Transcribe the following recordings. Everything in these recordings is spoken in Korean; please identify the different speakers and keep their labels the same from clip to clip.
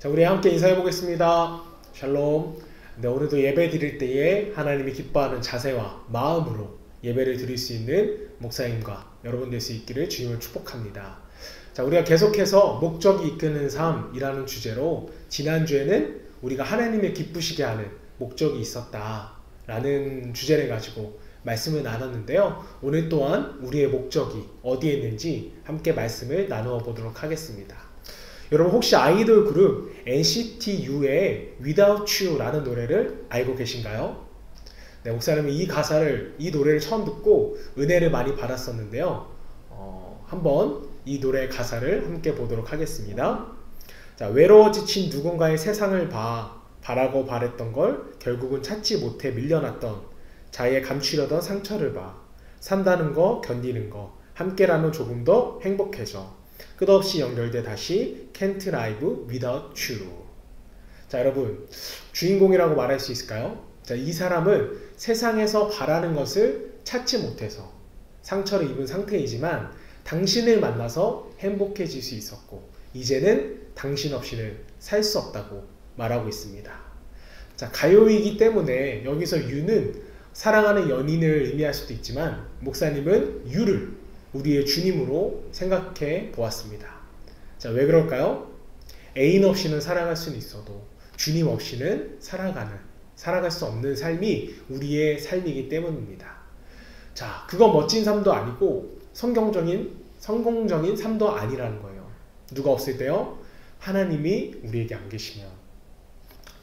Speaker 1: 자, 우리 함께 인사해 보겠습니다. 샬롬. 네, 오늘도 예배 드릴 때에 하나님이 기뻐하는 자세와 마음으로 예배를 드릴 수 있는 목사님과 여러분 될 수 있기를 주님을 축복합니다. 자, 우리가 계속해서 목적이 이끄는 삶이라는 주제로 지난주에는 우리가 하나님을 기쁘시게 하는 목적이 있었다 라는 주제를 가지고 말씀을 나눴는데요. 오늘 또한 우리의 목적이 어디에 있는지 함께 말씀을 나누어 보도록 하겠습니다. 여러분 혹시 아이돌 그룹 NCT U의 Without You 라는 노래를 알고 계신가요? 네, 목사님은 이 노래를 처음 듣고 은혜를 많이 받았었는데요. 한번 이 노래의 가사를 함께 보도록 하겠습니다. 자, 외로워 지친 누군가의 세상을 바라고 바랬던 걸 결국은 찾지 못해 밀려났던 자기의 감추려던 상처를 봐. 산다는 거, 견디는 거, 함께라면 조금 더 행복해져. 끝없이 연결돼 다시 Can't Live Without You. 자, 여러분 주인공이라고 말할 수 있을까요? 자, 이 사람은 세상에서 바라는 것을 찾지 못해서 상처를 입은 상태이지만 당신을 만나서 행복해질 수 있었고 이제는 당신 없이는 살 수 없다고 말하고 있습니다. 자, 가요이기 때문에 여기서 You는 사랑하는 연인을 의미할 수도 있지만 목사님은 You를 우리의 주님으로 생각해 보았습니다. 자, 왜 그럴까요? 애인 없이는 살아갈 수는 있어도 주님 없이는 살아갈 수 없는 삶이 우리의 삶이기 때문입니다. 자, 그건 멋진 삶도 아니고 성공적인 삶도 아니라는 거예요. 누가 없을 때요? 하나님이 우리에게 안 계시면.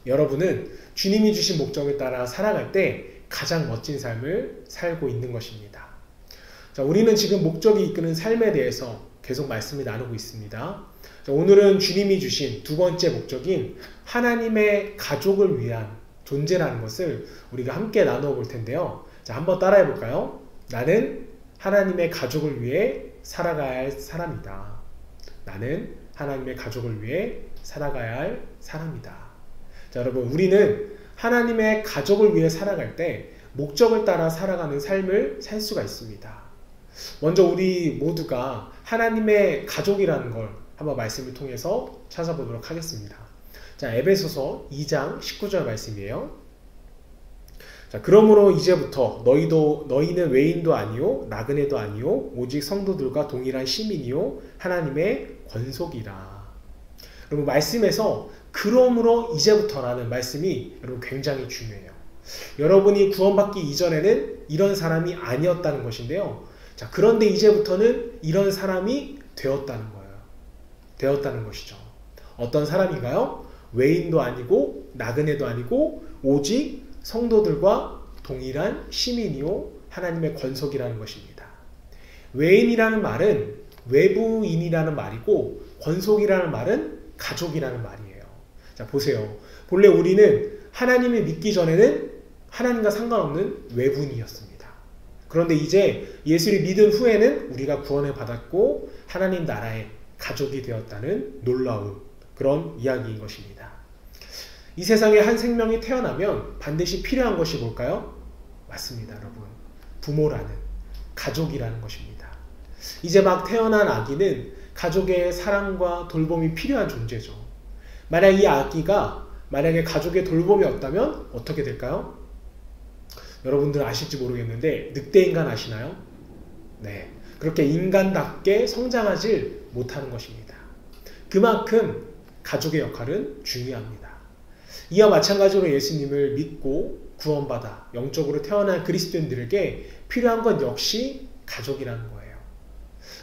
Speaker 1: 여러분은 주님이 주신 목적을 따라 살아갈 때 가장 멋진 삶을 살고 있는 것입니다. 자, 우리는 지금 목적이 이끄는 삶에 대해서 계속 말씀을 나누고 있습니다. 자, 오늘은 주님이 주신 두 번째 목적인 하나님의 가족을 위한 존재라는 것을 우리가 함께 나누어 볼 텐데요. 자, 한번 따라해 볼까요? 나는 하나님의 가족을 위해 살아가야 할 사람이다. 나는 하나님의 가족을 위해 살아가야 할 사람이다. 자, 여러분 우리는 하나님의 가족을 위해 살아갈 때 목적을 따라 살아가는 삶을 살 수가 있습니다. 먼저 우리 모두가 하나님의 가족이라는 걸 한번 말씀을 통해서 찾아보도록 하겠습니다. 자, 에베소서 2장 19절 말씀이에요. 자, 그러므로 이제부터 너희는 외인도 아니요 나그네도 아니요 오직 성도들과 동일한 시민이요 하나님의 권속이라. 여러분 말씀에서 그러므로 이제부터라는 말씀이 여러분 굉장히 중요해요. 여러분이 구원받기 이전에는 이런 사람이 아니었다는 것인데요. 자, 그런데 이제부터는 이런 사람이 되었다는 거예요. 되었다는 것이죠. 어떤 사람인가요? 외인도 아니고 나그네도 아니고 오직 성도들과 동일한 시민이요 하나님의 권속이라는 것입니다. 외인이라는 말은 외부인이라는 말이고 권속이라는 말은 가족이라는 말이에요. 자, 보세요. 본래 우리는 하나님을 믿기 전에는 하나님과 상관없는 외부인이었습니다. 그런데 이제 예수를 믿은 후에는 우리가 구원을 받았고 하나님 나라의 가족이 되었다는 놀라운 그런 이야기인 것입니다. 이 세상에 한 생명이 태어나면 반드시 필요한 것이 뭘까요? 맞습니다, 여러분. 부모라는, 가족이라는 것입니다. 이제 막 태어난 아기는 가족의 사랑과 돌봄이 필요한 존재죠. 만약 이 아기가 만약에 가족의 돌봄이 없다면 어떻게 될까요? 여러분들 아실지 모르겠는데 늑대인간 아시나요? 네, 그렇게 인간답게 성장하지 못하는 것입니다. 그만큼 가족의 역할은 중요합니다. 이와 마찬가지로 예수님을 믿고 구원받아 영적으로 태어난 그리스도인들에게 필요한 건 역시 가족이라는 거예요.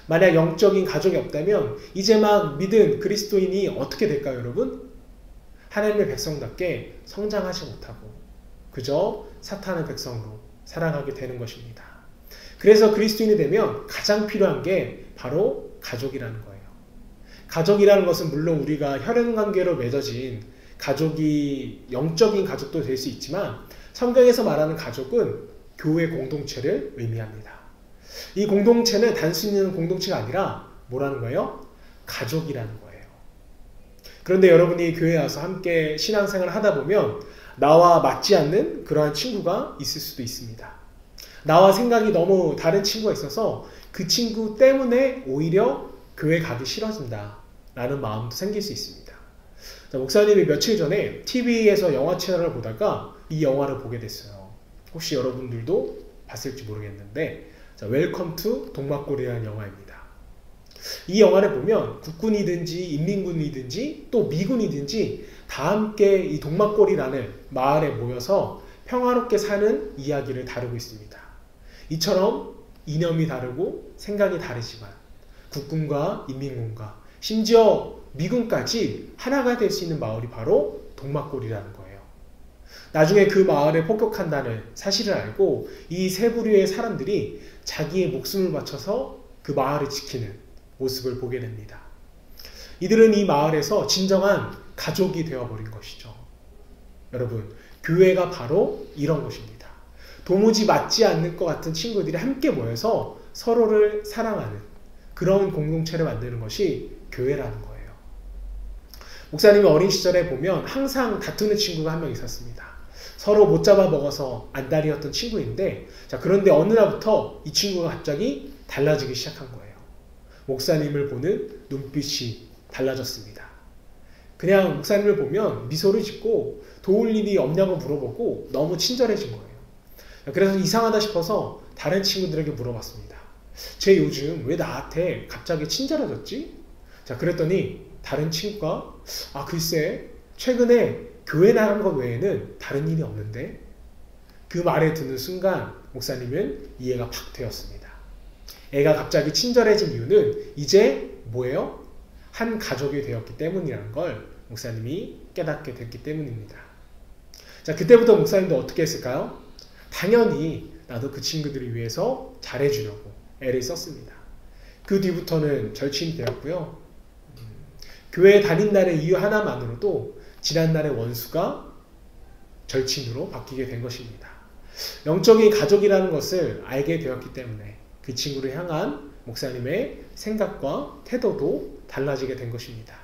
Speaker 1: 만약 영적인 가족이 없다면 이제 막 믿은 그리스도인이 어떻게 될까요, 여러분? 하나님의 백성답게 성장하지 못하고 그저 사탄의 백성으로 살아가게 되는 것입니다. 그래서 그리스도인이 되면 가장 필요한 게 바로 가족이라는 거예요. 가족이라는 것은 물론 우리가 혈연관계로 맺어진 가족이 영적인 가족도 될 수 있지만 성경에서 말하는 가족은 교회 공동체를 의미합니다. 이 공동체는 단순히 공동체가 아니라 뭐라는 거예요? 가족이라는 거예요. 그런데 여러분이 교회에 와서 함께 신앙생활을 하다 보면 나와 맞지 않는 그러한 친구가 있을 수도 있습니다. 나와 생각이 너무 다른 친구가 있어서 그 친구 때문에 오히려 교회 가기 싫어진다 라는 마음도 생길 수 있습니다. 자, 목사님이 며칠 전에 TV에서 영화 채널을 보다가 이 영화를 보게 됐어요. 혹시 여러분들도 봤을지 모르겠는데, 자, 웰컴 투 동막골이라는 영화입니다. 이 영화를 보면 국군이든지 인민군이든지 또 미군이든지 다 함께 이 동막골이라는 마을에 모여서 평화롭게 사는 이야기를 다루고 있습니다. 이처럼 이념이 다르고 생각이 다르지만 국군과 인민군과 심지어 미군까지 하나가 될 수 있는 마을이 바로 동막골이라는 거예요. 나중에 그 마을에 폭격한다는 사실을 알고 이 세 부류의 사람들이 자기의 목숨을 바쳐서 그 마을을 지키는 모습을 보게 됩니다. 이들은 이 마을에서 진정한 가족이 되어버린 것이죠. 여러분, 교회가 바로 이런 것입니다. 도무지 맞지 않는 것 같은 친구들이 함께 모여서 서로를 사랑하는 그런 공동체를 만드는 것이 교회라는 거예요. 목사님이 어린 시절에 보면 항상 다투는 친구가 한 명 있었습니다. 서로 못 잡아 먹어서 안달이었던 친구인데, 자, 그런데 어느 날부터 이 친구가 갑자기 달라지기 시작한 거예요. 목사님을 보는 눈빛이 달라졌습니다. 그냥 목사님을 보면 미소를 짓고 도울 일이 없냐고 물어보고 너무 친절해진 거예요. 그래서 이상하다 싶어서 다른 친구들에게 물어봤습니다. 쟤 요즘 왜 나한테 갑자기 친절해졌지? 자, 그랬더니 다른 친구가 글쎄 최근에 교회 나간 것 외에는 다른 일이 없는데, 그 말에 듣는 순간 목사님은 이해가 팍 되었습니다. 애가 갑자기 친절해진 이유는 이제 뭐예요? 한 가족이 되었기 때문이라는 걸 목사님이 깨닫게 됐기 때문입니다. 자, 그때부터 목사님도 어떻게 했을까요? 당연히 나도 그 친구들을 위해서 잘해주려고 애를 썼습니다. 그 뒤부터는 절친이 되었고요. 교회에 다닌다는 이유 하나만으로도 지난날의 원수가 절친으로 바뀌게 된 것입니다. 영적인 가족이라는 것을 알게 되었기 때문에 그 친구를 향한 목사님의 생각과 태도도 달라지게 된 것입니다.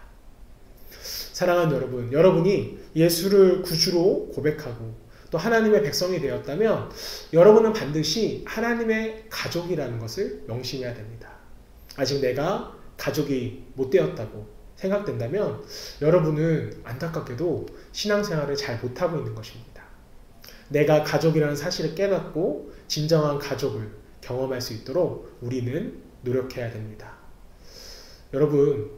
Speaker 1: 사랑하는 여러분, 여러분이 예수를 구주로 고백하고 또 하나님의 백성이 되었다면 여러분은 반드시 하나님의 가족이라는 것을 명심해야 됩니다. 아직 내가 가족이 못 되었다고 생각된다면 여러분은 안타깝게도 신앙생활을 잘 못하고 있는 것입니다. 내가 가족이라는 사실을 깨닫고 진정한 가족을 경험할 수 있도록 우리는 노력해야 됩니다. 여러분,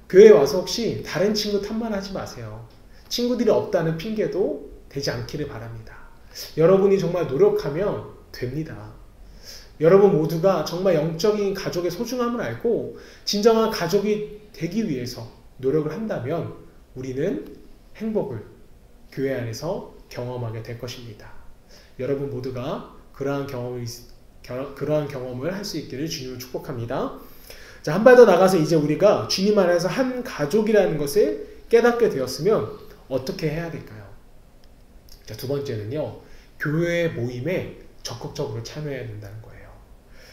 Speaker 1: 교회에 와서 혹시 다른 친구 탓만 하지 마세요. 친구들이 없다는 핑계도 되지 않기를 바랍니다. 여러분이 정말 노력하면 됩니다. 여러분 모두가 정말 영적인 가족의 소중함을 알고 진정한 가족이 되기 위해서 노력을 한다면 우리는 행복을 교회 안에서 경험하게 될 것입니다. 여러분 모두가 그러한 경험을 할 수 있기를 주님을 축복합니다. 자, 한 발 더 나가서 이제 우리가 주님 안에서 한 가족이라는 것을 깨닫게 되었으면 어떻게 해야 될까요? 자, 두 번째는요, 교회 모임에 적극적으로 참여해야 된다는 거예요.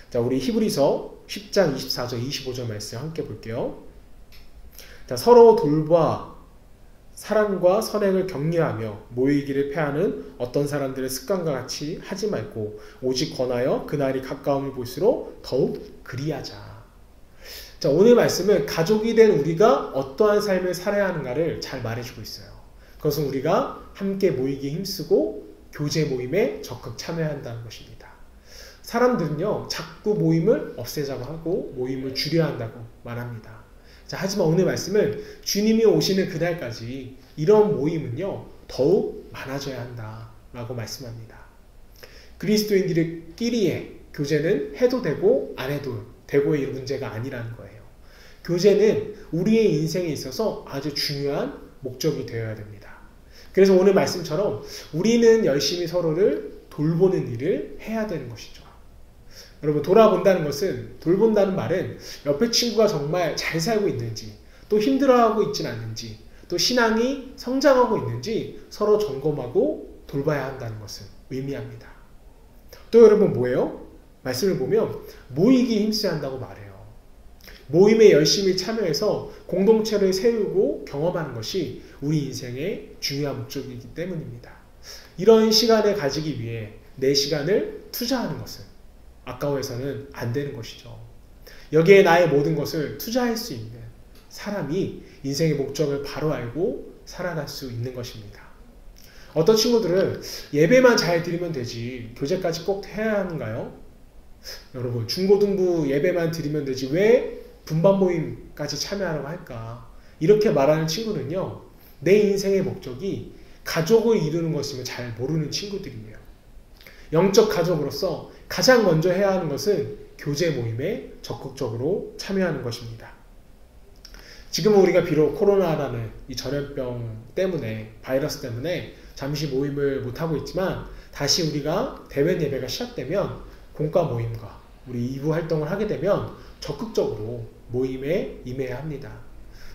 Speaker 1: 자, 우리 히브리서 10장 24절 25절 말씀 함께 볼게요. 자, 서로 돌봐 사랑과 선행을 격려하며 모이기를 패하는 어떤 사람들의 습관과 같이 하지 말고 오직 권하여 그날이 가까움을 볼수록 더욱 그리하자. 자, 오늘 말씀은 가족이 된 우리가 어떠한 삶을 살아야 하는가를 잘 말해주고 있어요. 그것은 우리가 함께 모이기에 힘쓰고 교제 모임에 적극 참여해야 한다는 것입니다. 사람들은요, 자꾸 모임을 없애자고 하고 모임을 줄여야 한다고 말합니다. 자, 하지만 오늘 말씀은 주님이 오시는 그날까지 이런 모임은요, 더욱 많아져야 한다라고 말씀합니다. 그리스도인들끼리의 교제는 해도 되고 안 해도 되고의 문제가 아니라는 거예요. 교제는 우리의 인생에 있어서 아주 중요한 목적이 되어야 됩니다. 그래서 오늘 말씀처럼 우리는 열심히 서로를 돌보는 일을 해야 되는 것이죠. 여러분, 돌아본다는 것은, 돌본다는 말은 옆에 친구가 정말 잘 살고 있는지, 또 힘들어하고 있지는 않는지, 또 신앙이 성장하고 있는지 서로 점검하고 돌봐야 한다는 것을 의미합니다. 또 여러분 뭐예요? 말씀을 보면 모이기에 힘써야 한다고 말해요. 모임에 열심히 참여해서 공동체를 세우고 경험하는 것이 우리 인생의 중요한 목적이기 때문입니다. 이런 시간을 가지기 위해 내 시간을 투자하는 것은 아까워해서는 안 되는 것이죠. 여기에 나의 모든 것을 투자할 수 있는 사람이 인생의 목적을 바로 알고 살아갈 수 있는 것입니다. 어떤 친구들은 예배만 잘 드리면 되지 교제까지 꼭 해야 하는가요? 여러분, 중고등부 예배만 드리면 되지 왜 분반 모임까지 참여하라고 할까? 이렇게 말하는 친구는요, 내 인생의 목적이 가족을 이루는 것임을 잘 모르는 친구들이에요. 영적 가족으로서 가장 먼저 해야 하는 것은 교제 모임에 적극적으로 참여하는 것입니다. 지금은 우리가 비록 코로나라는 이 전염병 때문에, 바이러스 때문에 잠시 모임을 못하고 있지만, 다시 우리가 대면 예배가 시작되면 공과 모임과 우리 2부 활동을 하게 되면 적극적으로 모임에 임해야 합니다.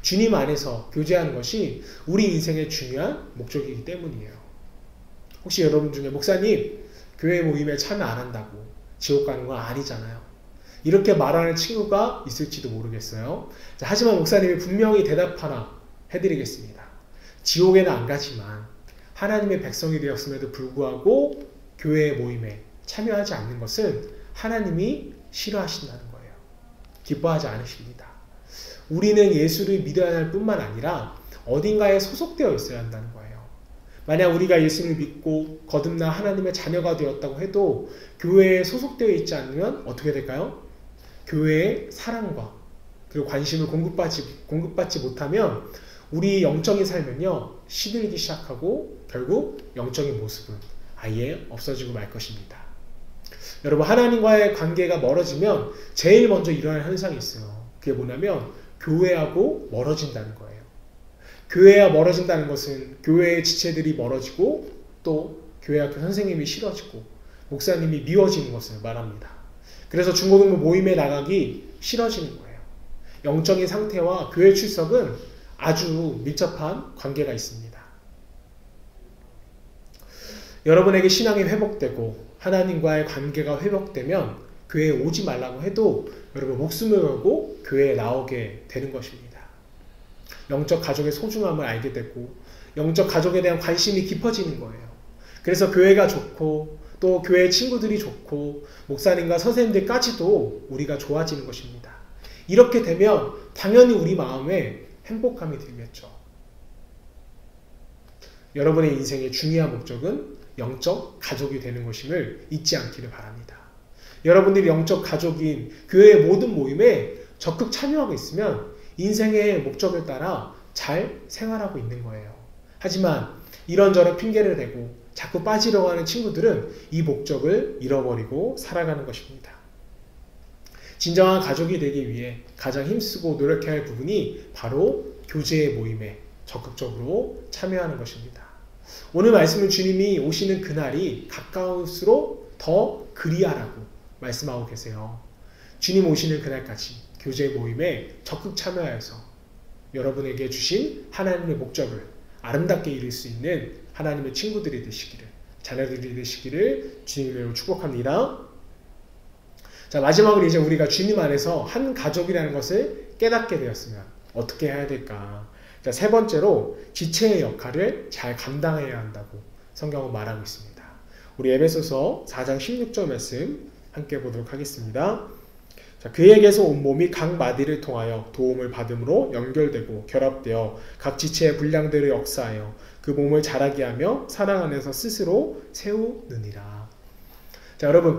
Speaker 1: 주님 안에서 교제하는 것이 우리 인생의 중요한 목적이기 때문이에요. 혹시 여러분 중에 목사님, 교회 모임에 참여 안 한다고 지옥 가는 건 아니잖아요. 이렇게 말하는 친구가 있을지도 모르겠어요. 자, 하지만 목사님이 분명히 대답 하나 해드리겠습니다. 지옥에는 안 가지만 하나님의 백성이 되었음에도 불구하고 교회 모임에 참여하지 않는 것은 하나님이 싫어하신다는 거예요. 기뻐하지 않으십니다. 우리는 예수를 믿어야 할 뿐만 아니라 어딘가에 소속되어 있어야 한다는 거예요. 만약 우리가 예수를 믿고 거듭나 하나님의 자녀가 되었다고 해도 교회에 소속되어 있지 않으면 어떻게 될까요? 교회의 사랑과 그리고 관심을 공급받지 못하면 우리 영적인 삶은요, 시들기 시작하고 결국 영적인 모습은 아예 없어지고 말 것입니다. 여러분, 하나님과의 관계가 멀어지면 제일 먼저 일어날 현상이 있어요. 그게 뭐냐면 교회하고 멀어진다는 거예요. 교회와 멀어진다는 것은 교회의 지체들이 멀어지고 또 교회학교 선생님이 싫어지고 목사님이 미워지는 것을 말합니다. 그래서 중고등부 모임에 나가기 싫어지는 거예요. 영적인 상태와 교회 출석은 아주 밀접한 관계가 있습니다. 여러분에게 신앙이 회복되고 하나님과의 관계가 회복되면 교회에 오지 말라고 해도 여러분 목숨을 걸고 교회에 나오게 되는 것입니다. 영적 가족의 소중함을 알게 되고 영적 가족에 대한 관심이 깊어지는 거예요. 그래서 교회가 좋고 또 교회 친구들이 좋고 목사님과 선생님들까지도 우리가 좋아지는 것입니다. 이렇게 되면 당연히 우리 마음에 행복감이 들겠죠. 여러분의 인생의 중요한 목적은 영적 가족이 되는 것임을 잊지 않기를 바랍니다. 여러분들이 영적 가족인 교회의 모든 모임에 적극 참여하고 있으면 인생의 목적을 따라 잘 생활하고 있는 거예요. 하지만 이런저런 핑계를 대고 자꾸 빠지려고 하는 친구들은 이 목적을 잃어버리고 살아가는 것입니다. 진정한 가족이 되기 위해 가장 힘쓰고 노력해야 할 부분이 바로 교제의 모임에 적극적으로 참여하는 것입니다. 오늘 말씀은 주님이 오시는 그날이 가까울수록 더 그리하라고 말씀하고 계세요. 주님 오시는 그날까지 교제 모임에 적극 참여하여서 여러분에게 주신 하나님의 목적을 아름답게 이룰 수 있는 하나님의 친구들이 되시기를, 자녀들이 되시기를 주님으로 축복합니다. 자, 마지막으로 이제 우리가 주님 안에서 한 가족이라는 것을 깨닫게 되었으면 어떻게 해야 될까? 자, 세 번째로 지체의 역할을 잘 감당해야 한다고 성경은 말하고 있습니다. 우리 에베소서 4장 16절 말씀 함께 보도록 하겠습니다. 자, 그에게서 온 몸이 각 마디를 통하여 도움을 받음으로 연결되고 결합되어 각 지체의 분량대로 역사하여 그 몸을 자라게 하며 사랑 안에서 스스로 세우느니라. 자, 여러분,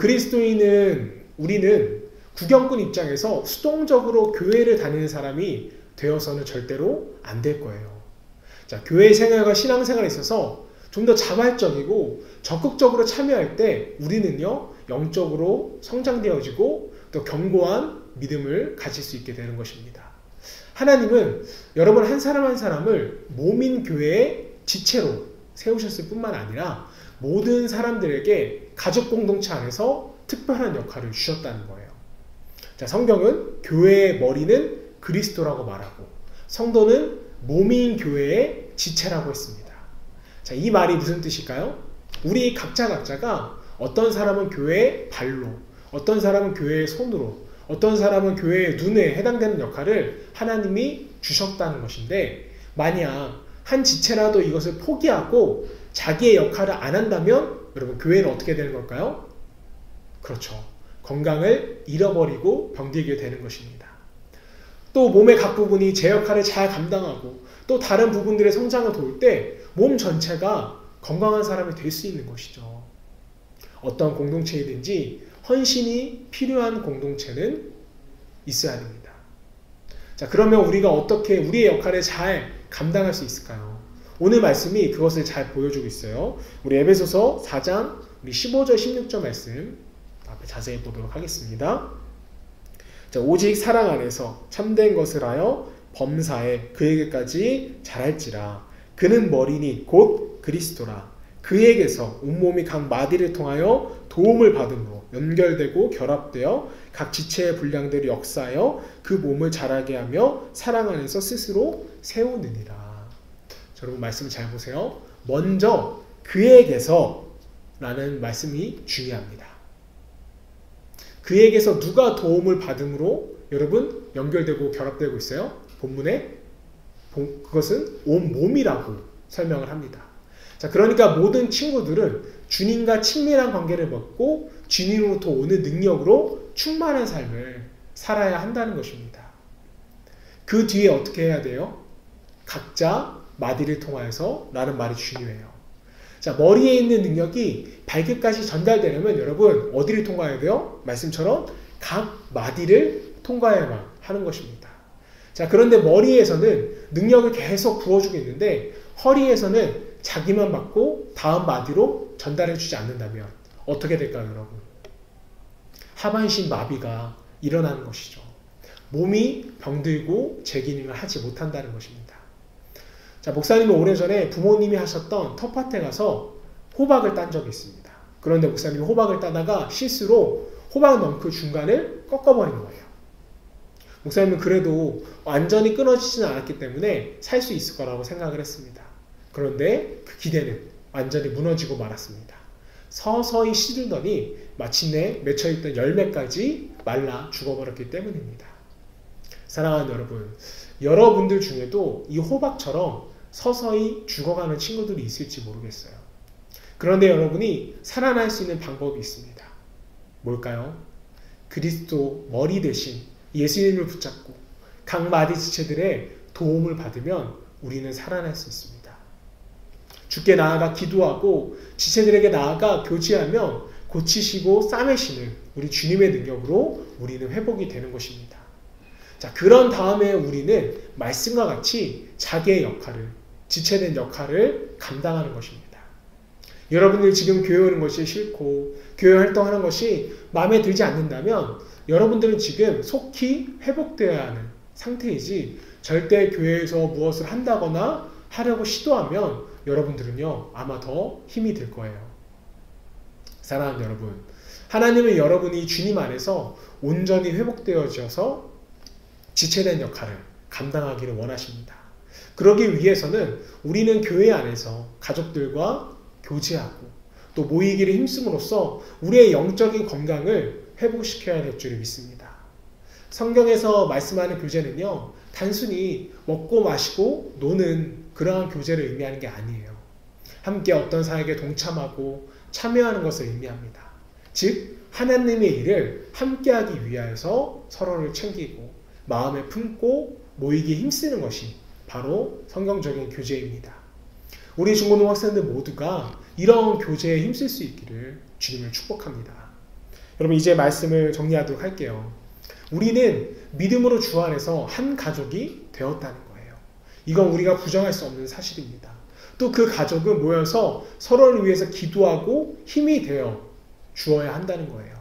Speaker 1: 우리는 구경꾼 입장에서 수동적으로 교회를 다니는 사람이 되어서는 절대로 안 될 거예요. 자, 교회 생활과 신앙생활에 있어서 좀 더 자발적이고 적극적으로 참여할 때 우리는요, 영적으로 성장되어지고 또 견고한 믿음을 가질 수 있게 되는 것입니다. 하나님은 여러분 한 사람 한 사람을 몸인 교회의 지체로 세우셨을 뿐만 아니라 모든 사람들에게 가족 공동체 안에서 특별한 역할을 주셨다는 거예요. 자, 성경은 교회의 머리는 그리스도라고 말하고 성도는 몸인 교회의 지체라고 했습니다. 자, 이 말이 무슨 뜻일까요? 우리 각자가 어떤 사람은 교회의 발로, 어떤 사람은 교회의 손으로, 어떤 사람은 교회의 눈에 해당되는 역할을 하나님이 주셨다는 것인데, 만약 한 지체라도 이것을 포기하고 자기의 역할을 안 한다면 여러분 교회는 어떻게 되는 걸까요? 그렇죠. 건강을 잃어버리고 병들게 되는 것입니다. 또 몸의 각 부분이 제 역할을 잘 감당하고 또 다른 부분들의 성장을 도울 때 몸 전체가 건강한 사람이 될 수 있는 것이죠. 어떤 공동체이든지 헌신이 필요한 공동체는 있어야 됩니다. 자, 그러면 우리가 어떻게 우리의 역할을 잘 감당할 수 있을까요? 오늘 말씀이 그것을 잘 보여주고 있어요. 우리 에베소서 4장 우리 15절 16절 말씀 앞에 자세히 보도록 하겠습니다. 자, 오직 사랑 안에서 참된 것을 하여 범사에 그에게까지 자랄지라. 그는 머리니 곧 그리스도라. 그에게서 온몸이 각 마디를 통하여 도움을 받음으로 연결되고 결합되어 각 지체의 분량들이 역사하여 그 몸을 자라게 하며 사랑 안에서 스스로 세우느니라. 자, 여러분 말씀 잘 보세요. 먼저 그에게서 라는 말씀이 중요합니다. 그에게서 누가 도움을 받음으로 여러분 연결되고 결합되고 있어요? 본문에 그것은 온 몸이라고 설명을 합니다. 자, 그러니까 모든 친구들은 주님과 친밀한 관계를 맺고 주님으로부터 오는 능력으로 충만한 삶을 살아야 한다는 것입니다. 그 뒤에 어떻게 해야 돼요? 각자 마디를 통하여서 라는 말이 중요해요. 자, 머리에 있는 능력이 발끝까지 전달되려면 여러분 어디를 통과해야 돼요? 말씀처럼 각 마디를 통과해야만 하는 것입니다. 자, 그런데 머리에서는 능력을 계속 부어주고 있는데 허리에서는 자기만 받고 다음 마디로 전달해주지 않는다면 어떻게 될까요, 여러분? 하반신 마비가 일어나는 것이죠. 몸이 병들고 제 기능을 하지 못한다는 것입니다. 자, 목사님은 오래전에 부모님이 하셨던 텃밭에 가서 호박을 딴 적이 있습니다. 그런데 목사님이 호박을 따다가 실수로 호박 넝쿨 중간을 꺾어버린 거예요. 목사님은 그래도 완전히 끊어지지는 않았기 때문에 살 수 있을 거라고 생각을 했습니다. 그런데 그 기대는 완전히 무너지고 말았습니다. 서서히 시들더니 마침내 맺혀있던 열매까지 말라 죽어버렸기 때문입니다. 사랑하는 여러분, 여러분들 중에도 이 호박처럼 서서히 죽어가는 친구들이 있을지 모르겠어요. 그런데 여러분이 살아날 수 있는 방법이 있습니다. 뭘까요? 그리스도 머리 대신 예수님을 붙잡고 각 마디 지체들의 도움을 받으면 우리는 살아날 수 있습니다. 주께 나아가 기도하고 지체들에게 나아가 교제하면 고치시고 싸매시는 우리 주님의 능력으로 우리는 회복이 되는 것입니다. 자, 그런 다음에 우리는 말씀과 같이 자기의 역할을, 지체된 역할을 감당하는 것입니다. 여러분들 지금 교회 오는 것이 싫고 교회 활동하는 것이 마음에 들지 않는다면 여러분들은 지금 속히 회복되어야 하는 상태이지 절대 교회에서 무엇을 한다거나 하려고 시도하면 여러분들은요 아마 더 힘이 들 거예요. 사랑하는 여러분, 하나님은 여러분이 주님 안에서 온전히 회복되어져서 지체된 역할을 감당하기를 원하십니다. 그러기 위해서는 우리는 교회 안에서 가족들과 교제하고 또 모이기를 힘쓰므로써 우리의 영적인 건강을 회복시켜야 될 줄 믿습니다. 성경에서 말씀하는 교제는요 단순히 먹고 마시고 노는 그러한 교제를 의미하는 게 아니에요. 함께 어떤 사역에 동참하고 참여하는 것을 의미합니다. 즉 하나님의 일을 함께하기 위하여서 서로를 챙기고 마음에 품고 모이기에 힘쓰는 것이 바로 성경적인 교제입니다. 우리 중고등 학생들 모두가 이런 교제에 힘쓸 수 있기를 주님을 축복합니다. 여러분 이제 말씀을 정리하도록 할게요. 우리는 믿음으로 주 안에서 한 가족이 되었다는 거예요. 이건 우리가 부정할 수 없는 사실입니다. 또 그 가족은 모여서 서로를 위해서 기도하고 힘이 되어 주어야 한다는 거예요.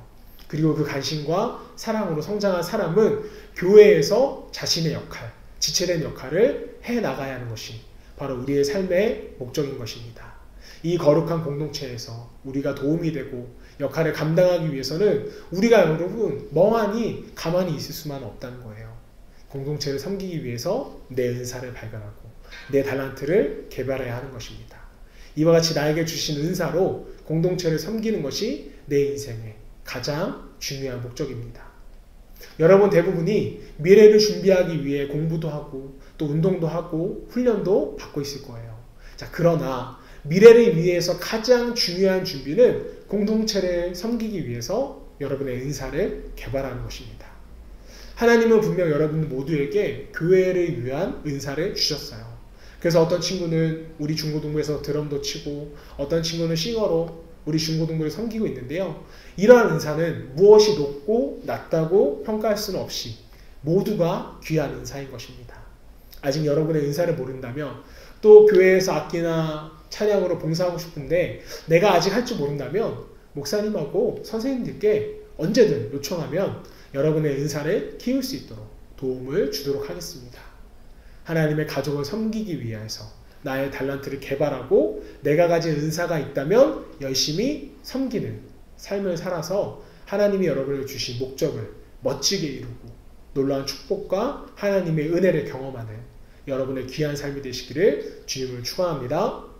Speaker 1: 그리고 그 간신과 사랑으로 성장한 사람은 교회에서 자신의 역할, 지체된 역할을 해나가야 하는 것이 바로 우리의 삶의 목적인 것입니다. 이 거룩한 공동체에서 우리가 도움이 되고 역할을 감당하기 위해서는 우리가 여러분 멍하니 가만히 있을 수만 없다는 거예요. 공동체를 섬기기 위해서 내 은사를 발견하고 내 달란트를 개발해야 하는 것입니다. 이와 같이 나에게 주신 은사로 공동체를 섬기는 것이 내 인생의 가장 중요한 목적입니다. 여러분 대부분이 미래를 준비하기 위해 공부도 하고 또 운동도 하고 훈련도 받고 있을 거예요. 자, 그러나 미래를 위해서 가장 중요한 준비는 공동체를 섬기기 위해서 여러분의 은사를 개발하는 것입니다. 하나님은 분명 여러분 모두에게 교회를 위한 은사를 주셨어요. 그래서 어떤 친구는 우리 중고등부에서 드럼도 치고 어떤 친구는 싱어로 우리 중고등부를 섬기고 있는데요. 이러한 은사는 무엇이 높고 낮다고 평가할 수는 없이 모두가 귀한 은사인 것입니다. 아직 여러분의 은사를 모른다면 또 교회에서 악기나 찬양으로 봉사하고 싶은데 내가 아직 할 줄 모른다면 목사님하고 선생님들께 언제든 요청하면 여러분의 은사를 키울 수 있도록 도움을 주도록 하겠습니다. 하나님의 가족을 섬기기 위해서 나의 달란트를 개발하고 내가 가진 은사가 있다면 열심히 섬기는 삶을 살아서 하나님이 여러분을 주신 목적을 멋지게 이루고 놀라운 축복과 하나님의 은혜를 경험하는 여러분의 귀한 삶이 되시기를 주님을 축원합니다.